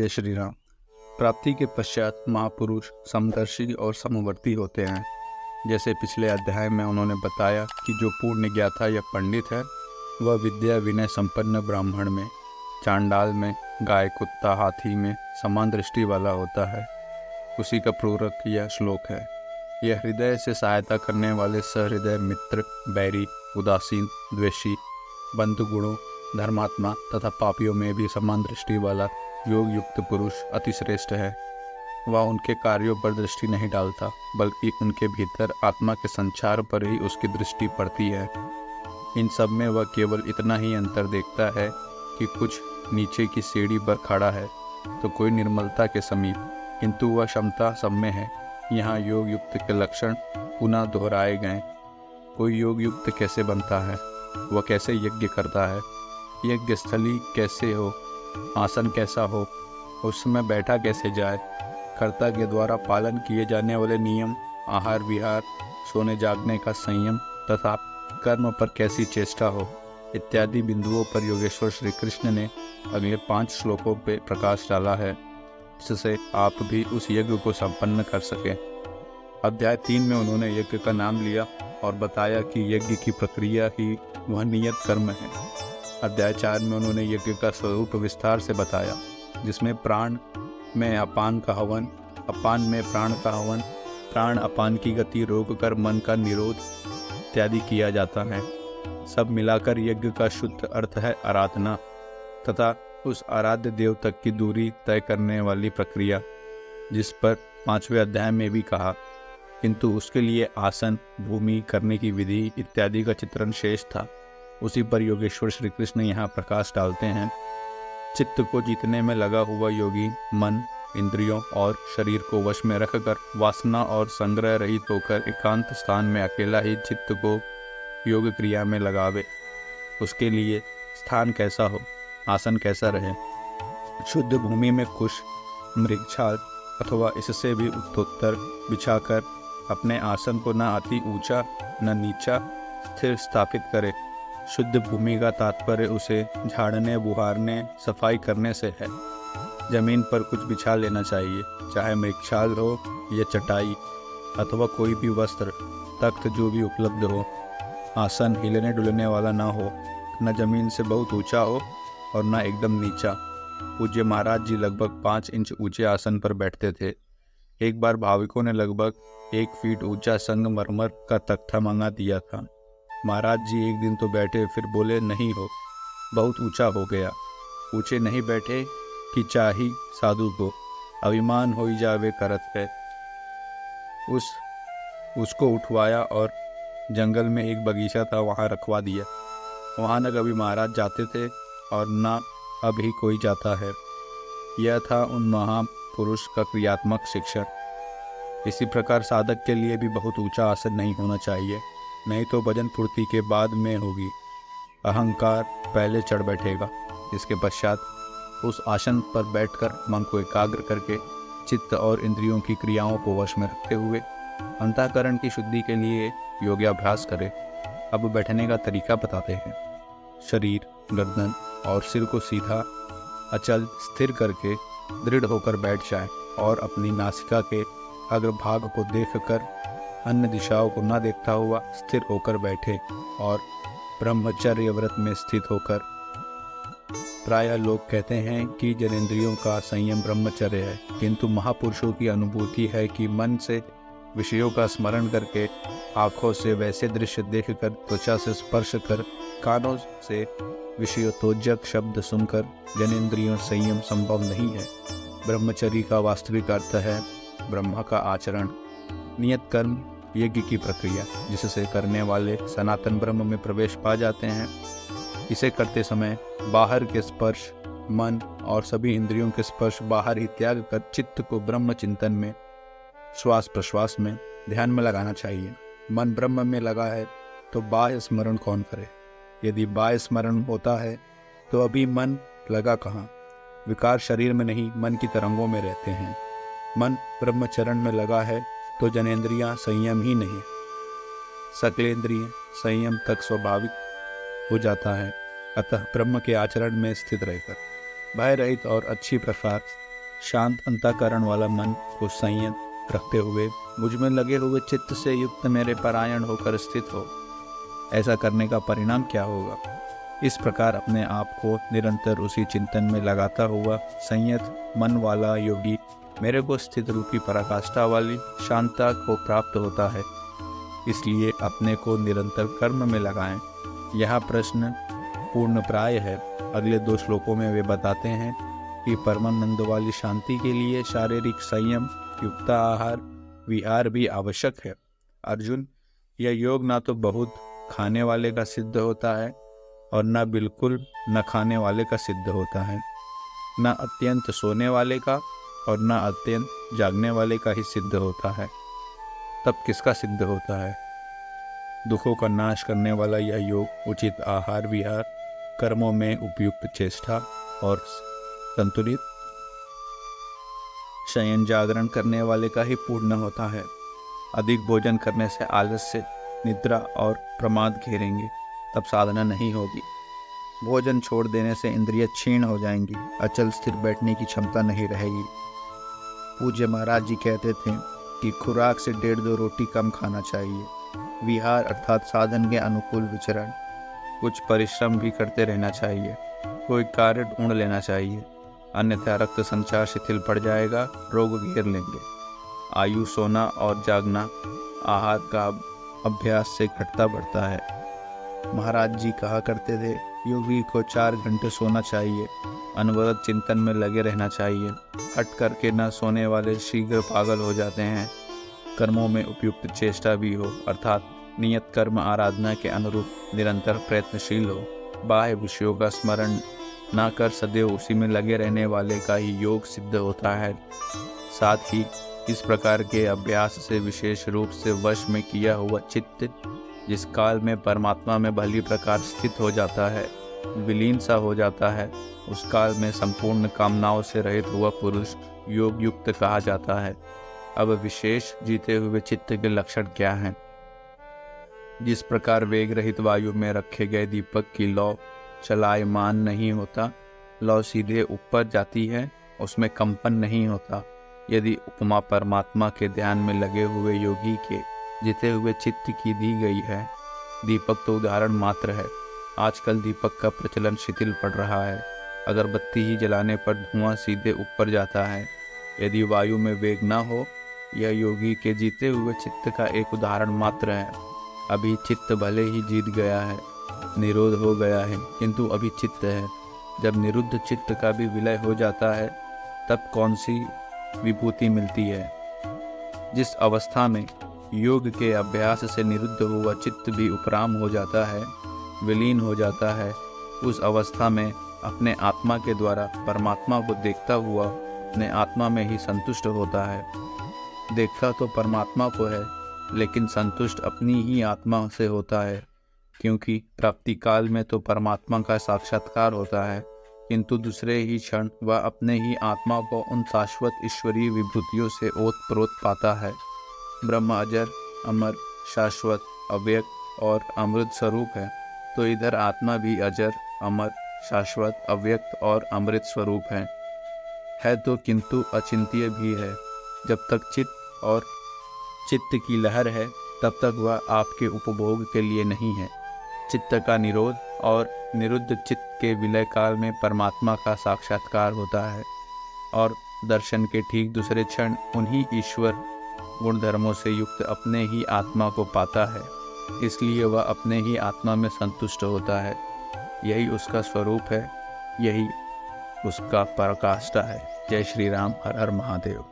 जय श्री राम। प्राप्ति के पश्चात महापुरुष समदर्शी और समवर्ती होते हैं। जैसे पिछले अध्याय में उन्होंने बताया कि जो पूर्ण ज्ञाता या पंडित है वह विद्या विनय संपन्न ब्राह्मण में, चांडाल में, गाय कुत्ता हाथी में समान दृष्टि वाला होता है। उसी का पूरक यह श्लोक है। यह हृदय से सहायता करने वाले सहृदय मित्र, बैरी, उदासीन, द्वेषी, बंधु गुणों, धर्मात्मा तथा पापियों में भी समान दृष्टि वाला योग युक्त पुरुष अतिश्रेष्ठ है। वह उनके कार्यों पर दृष्टि नहीं डालता, बल्कि उनके भीतर आत्मा के संचार पर ही उसकी दृष्टि पड़ती है। इन सब में वह केवल इतना ही अंतर देखता है कि कुछ नीचे की सीढ़ी पर खड़ा है तो कोई निर्मलता के समीप, किंतु वह क्षमता सब में है। यहाँ योग युक्त के लक्षण पुनः दोहराए गए। कोई योग युक्त कैसे बनता है, वह कैसे यज्ञ करता है, यज्ञ स्थली कैसे हो, आसन कैसा हो, उसमें बैठा कैसे जाए, कर्ता के द्वारा पालन किए जाने वाले नियम, आहार विहार, सोने जागने का संयम तथा कर्म पर कैसी चेष्टा हो, इत्यादि बिंदुओं पर योगेश्वर श्री कृष्ण ने अगले 5 श्लोकों पर प्रकाश डाला है, जिससे आप भी उस यज्ञ को संपन्न कर सकें। अध्याय 3 में उन्होंने यज्ञ का नाम लिया और बताया कि यज्ञ की प्रक्रिया ही वह नियत कर्म है। अध्याय 4 में उन्होंने यज्ञ का स्वरूप विस्तार से बताया, जिसमें प्राण में अपान का हवन, अपान में प्राण का हवन, प्राण अपान की गति रोककर मन का निरोध इत्यादि किया जाता है। सब मिलाकर यज्ञ का शुद्ध अर्थ है आराधना तथा उस आराध्य देव तक की दूरी तय करने वाली प्रक्रिया, जिस पर 5वें अध्याय में भी कहा, किंतु उसके लिए आसन, भूमि, करने की विधि इत्यादि का चित्रण शेष था। उसी पर योगेश्वर श्री कृष्ण यहाँ प्रकाश डालते हैं। चित्त को जीतने में लगा हुआ योगी मन, इंद्रियों और शरीर को वश में रखकर वासना और संग्रह रहित होकर एकांत स्थान में अकेला ही चित्त को योग क्रिया में लगावे। उसके लिए स्थान कैसा हो, आसन कैसा रहे, शुद्ध भूमि में कुश, मृगछाल अथवा इससे भी उत्तरोत्तर बिछाकर अपने आसन को न अति ऊंचा न नीचा स्थिर स्थापित करे। शुद्ध भूमि का तात्पर्य उसे झाड़ने, बुहारने, सफाई करने से है। जमीन पर कुछ बिछा लेना चाहिए, चाहे मृगछाल हो या चटाई अथवा कोई भी वस्त्र, तख्त जो भी उपलब्ध हो। आसन हिलने डुलने वाला ना हो, न जमीन से बहुत ऊंचा हो और न एकदम नीचा। पूज्य महाराज जी लगभग 5 इंच ऊंचे आसन पर बैठते थे। एक बार भाविकों ने लगभग 1 फीट ऊंचा संगमरमर का तख्ता मंगा दिया था। महाराज जी एक दिन तो बैठे, फिर बोले नहीं हो, बहुत ऊंचा हो गया। ऊंचे नहीं बैठे कि चाही साधु को अभिमान हो ही जावे करत है। उसको उठवाया और जंगल में एक बगीचा था, वहाँ रखवा दिया। वहाँ न कभी महाराज जाते थे और न अब ही कोई जाता है। यह था उन महापुरुष का क्रियात्मक शिक्षण। इसी प्रकार साधक के लिए भी बहुत ऊंचा आसन नहीं होना चाहिए, नहीं तो भजन पूर्ति के बाद में होगी। अहंकार पहले चढ़ बैठेगा। इसके पश्चात उस आसन पर बैठकर मन को एकाग्र करके चित्त और इंद्रियों की क्रियाओं को वश में रखते हुए अंतःकरण की शुद्धि के लिए योगाभ्यास करें। अब बैठने का तरीका बताते हैं। शरीर, गर्दन और सिर को सीधा, अचल, स्थिर करके दृढ़ होकर बैठ जाए और अपनी नासिका के अग्रभाग को देखकर अन्य दिशाओं को न देखता हुआ स्थिर होकर बैठे और ब्रह्मचर्य व्रत में स्थित होकर। प्रायः लोग कहते हैं कि जनेंद्रियों का संयम ब्रह्मचर्य है, किंतु महापुरुषों की अनुभूति है कि मन से विषयों का स्मरण करके, आँखों से वैसे दृश्य देखकर, त्वचा से स्पर्श कर, कानों से विषयोत्तेजक शब्द सुनकर जनेंद्रियों संयम संभव नहीं है। ब्रह्मचर्य का वास्तविक अर्थ है ब्रह्म का आचरण, नियत कर्म, यज्ञ की प्रक्रिया, जिससे करने वाले सनातन ब्रह्म में प्रवेश पा जाते हैं। इसे करते समय बाहर के स्पर्श, मन और सभी इंद्रियों के स्पर्श बाहर ही त्याग कर चित्त को ब्रह्म चिंतन में, श्वास प्रश्वास में, ध्यान में लगाना चाहिए। मन ब्रह्म में लगा है तो बाह्य स्मरण कौन करे? यदि बाह्य स्मरण होता है तो अभी मन लगा कहाँ? विकार शरीर में नहीं, मन की तरंगों में रहते हैं। मन ब्रह्मचरण में लगा है तो जनेंद्रियां संयम ही नहीं, सकलेंद्रिय संयम तक स्वाभाविक हो जाता है। अतः ब्रह्म के आचरण में स्थित रहकर भय रहित और अच्छी प्रकार शांत अंतःकरण वाला मन को संयत रखते हुए मुझ में लगे हुए चित्त से युक्त मेरे परायण होकर स्थित हो। ऐसा करने का परिणाम क्या होगा? इस प्रकार अपने आप को निरंतर उसी चिंतन में लगाता हुआ संयत मन वाला योगी मेरे को स्थित रूपी पराकाष्ठा वाली शांतता को प्राप्त होता है। इसलिए अपने को निरंतर कर्म में लगाएं। यह प्रश्न पूर्ण प्राय है। अगले 2 श्लोकों में वे बताते हैं कि परमानंद वाली शांति के लिए शारीरिक संयम युक्त आहार विहार भी आवश्यक है। अर्जुन, यह योग ना तो बहुत खाने वाले का सिद्ध होता है और न बिल्कुल न खाने वाले का सिद्ध होता है, न अत्यंत सोने वाले का और न अत्यंत जागने वाले का ही सिद्ध होता है। तब किसका सिद्ध होता है? दुखों का नाश करने वाला यह योग उचित आहार विहार, कर्मों में उपयुक्त चेष्टा और संतुलित शयन जागरण करने वाले का ही पूर्ण होता है। अधिक भोजन करने से आलस्य, निद्रा और प्रमाद घेरेंगे, तब साधना नहीं होगी। भोजन छोड़ देने से इंद्रियां क्षीण हो जाएंगी, अचल स्थिर बैठने की क्षमता नहीं रहेगी। पूज्य महाराज जी कहते थे कि खुराक से 1.5-2 रोटी कम खाना चाहिए। विहार अर्थात साधन के अनुकूल विचरण, कुछ परिश्रम भी करते रहना चाहिए। कोई कार्य ढूंढ लेना चाहिए, अन्यथा रक्त संचार शिथिल पड़ जाएगा, रोग घेर लेंगे। आयु, सोना और जागना आहार का अभ्यास से घटता बढ़ता है। महाराज जी कहा करते थे, योगी को 4 घंटे सोना चाहिए, अनवरत चिंतन में लगे रहना चाहिए। हट करके न सोने वाले शीघ्र पागल हो जाते हैं। कर्मों में उपयुक्त चेष्टा भी हो, अर्थात नियत कर्म आराधना के अनुरूप निरंतर प्रयत्नशील हो। बाह्य विषयों का स्मरण ना कर सदैव उसी में लगे रहने वाले का ही योग सिद्ध होता है। साथ ही इस प्रकार के अभ्यास से विशेष रूप से वश में किया हुआ चित्त जिस काल में परमात्मा में भली प्रकार स्थित हो जाता है, विलीन सा हो जाता है, उस काल में संपूर्ण कामनाओं से रहित हुआ पुरुष योग युक्त कहा जाता है। अब विशेष जीते हुए चित्त के लक्षण क्या हैं? जिस प्रकार वेग रहित वायु में रखे गए दीपक की लौ चलायमान नहीं होता, लौ सीधे ऊपर जाती है, उसमें कंपन नहीं होता। यदि उपमा परमात्मा के ध्यान में लगे हुए योगी के जीते हुए चित्त की दी गई है, दीपक तो उदाहरण मात्र है। आजकल दीपक का प्रचलन शिथिल पड़ रहा है। अगरबत्ती ही जलाने पर धुआं सीधे ऊपर जाता है। यदि वायु में वेग न हो, यह योगी के जीते हुए चित्त का एक उदाहरण मात्र है। अभी चित्त भले ही जीत गया है, निरोध हो गया है, किंतु अभी चित्त है। जब निरुद्ध चित्त का भी विलय हो जाता है, तब कौन सी विभूति मिलती है? जिस अवस्था में योग के अभ्यास से निरुद्ध हुआ चित्त भी उपराम हो जाता है, विलीन हो जाता है, उस अवस्था में अपने आत्मा के द्वारा परमात्मा को देखता हुआ अपने आत्मा में ही संतुष्ट होता है। देखता तो परमात्मा को है, लेकिन संतुष्ट अपनी ही आत्मा से होता है, क्योंकि प्राप्ति काल में तो परमात्मा का साक्षात्कार होता है, किंतु दूसरे ही क्षण वह अपने ही आत्मा को उन शाश्वत ईश्वरीय विभूतियों से ओतप्रोत पाता है। ब्रह्म अजर, अमर, शाश्वत, अव्यक्त और अमृत स्वरूप है, तो इधर आत्मा भी अजर, अमर, शाश्वत, अव्यक्त और अमृत स्वरूप है तो किंतु अचिंत्य भी है। जब तक चित्त और चित्त की लहर है, तब तक वह आपके उपभोग के लिए नहीं है। चित्त का निरोध और निरुद्ध चित्त के विलय काल में परमात्मा का साक्षात्कार होता है और दर्शन के ठीक दूसरे क्षण उन्हीं ईश्वर गुणधर्मों से युक्त अपने ही आत्मा को पाता है। इसलिए वह अपने ही आत्मा में संतुष्ट होता है। यही उसका स्वरूप है, यही उसका पराकाष्ठा है। जय श्री राम। हर हर महादेव।